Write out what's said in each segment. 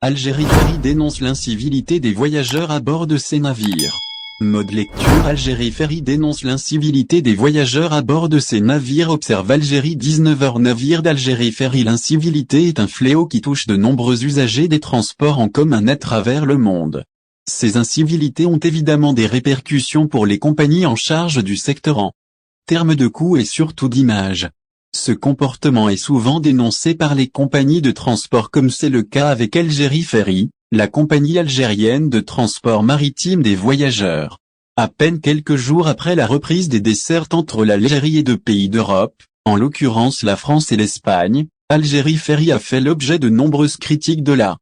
Algérie Ferry dénonce l'incivilité des voyageurs à bord de ses navires. Mode lecture. Algérie Ferry dénonce l'incivilité des voyageurs à bord de ses navires. Observe Algérie 19h. Navire d'Algérie Ferry. L'incivilité est un fléau qui touche de nombreux usagers des transports en commun à travers le monde. Ces incivilités ont évidemment des répercussions pour les compagnies en charge du secteur en termes de coûts et surtout d'image. Ce comportement est souvent dénoncé par les compagnies de transport comme c'est le cas avec Algérie Ferry, la compagnie algérienne de transport maritime des voyageurs. À peine quelques jours après la reprise des dessertes entre l'Algérie et deux pays d'Europe, en l'occurrence la France et l'Espagne, Algérie Ferry a fait l'objet de nombreuses critiques de la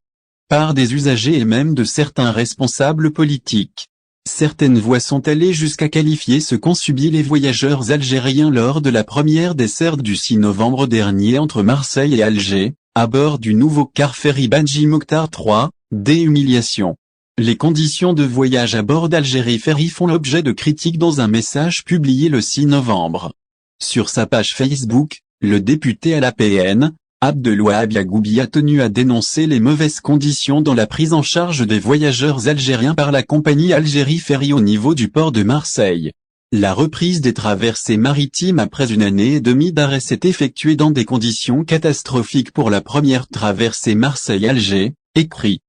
part des usagers et même de certains responsables politiques. Certaines voix sont allées jusqu'à qualifier ce qu'ont subi les voyageurs algériens lors de la première desserte du 6 novembre dernier entre Marseille et Alger, à bord du nouveau car ferry Badji Mokhtar III, des humiliations. Les conditions de voyage à bord d'Algérie Ferry font l'objet de critiques dans un message publié le 6 novembre. Sur sa page Facebook, le député à l'APN, Abdelwahab Yagoubi a tenu à dénoncer les mauvaises conditions dans la prise en charge des voyageurs algériens par la compagnie Algérie Ferry au niveau du port de Marseille. La reprise des traversées maritimes après une année et demie d'arrêt s'est effectuée dans des conditions catastrophiques pour la première traversée Marseille-Alger, écrit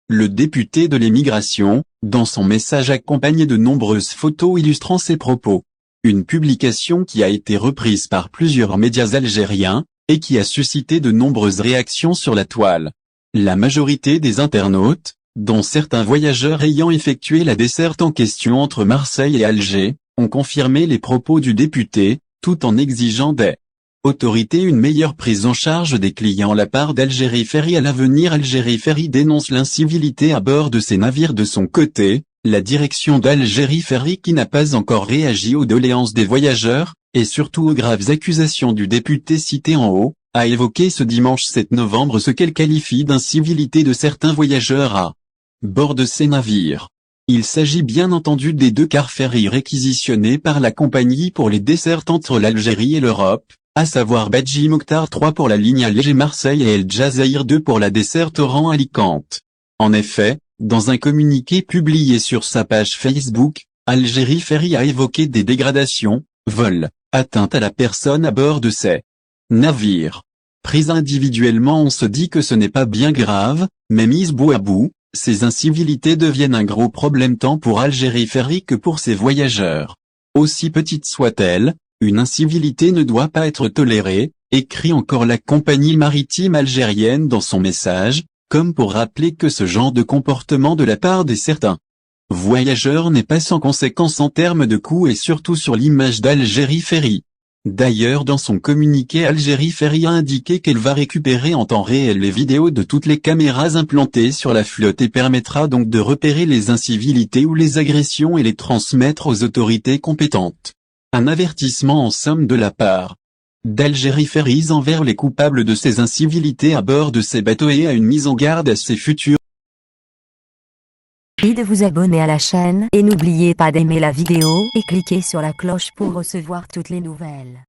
le député de l'émigration, dans son message accompagné de nombreuses photos illustrant ses propos. Une publication qui a été reprise par plusieurs médias algériens, et qui a suscité de nombreuses réactions sur la toile. La majorité des internautes, dont certains voyageurs ayant effectué la desserte en question entre Marseille et Alger, ont confirmé les propos du député, tout en exigeant des autorités une meilleure prise en charge des clients de la part d'Algérie Ferry à l'avenir. Algérie Ferry dénonce l'incivilité à bord de ses navires. De son côté, la direction d'Algérie Ferry qui n'a pas encore réagi aux doléances des voyageurs, et surtout aux graves accusations du député cité en haut, a évoqué ce dimanche 7 novembre ce qu'elle qualifie d'incivilité de certains voyageurs à bord de ces navires. Il s'agit bien entendu des deux cars ferry réquisitionnés par la compagnie pour les dessertes entre l'Algérie et l'Europe, à savoir Badji Mokhtar III pour la ligne Alger-Marseille et El Jazair 2 pour la desserte Oran-Alicante. En effet, dans un communiqué publié sur sa page Facebook, Algérie Ferry a évoqué des dégradations, vols, atteintes à la personne à bord de ces navires. Pris individuellement, on se dit que ce n'est pas bien grave, mais mises bout à bout, ces incivilités deviennent un gros problème tant pour Algérie Ferry que pour ses voyageurs. Aussi petite soit-elle, une incivilité ne doit pas être tolérée, écrit encore la compagnie maritime algérienne dans son message, comme pour rappeler que ce genre de comportement de la part de certains voyageurs n'est pas sans conséquence en termes de coûts et surtout sur l'image d'Algérie Ferry. D'ailleurs, dans son communiqué, Algérie Ferry a indiqué qu'elle va récupérer en temps réel les vidéos de toutes les caméras implantées sur la flotte et permettra donc de repérer les incivilités ou les agressions et les transmettre aux autorités compétentes. Un avertissement en somme de la part d'Algérie Ferry envers les coupables de ces incivilités à bord de ces bateaux et à une mise en garde à ses futurs. De vous abonner à la chaîne et n'oubliez pas d'aimer la vidéo et cliquer sur la cloche pour recevoir toutes les nouvelles.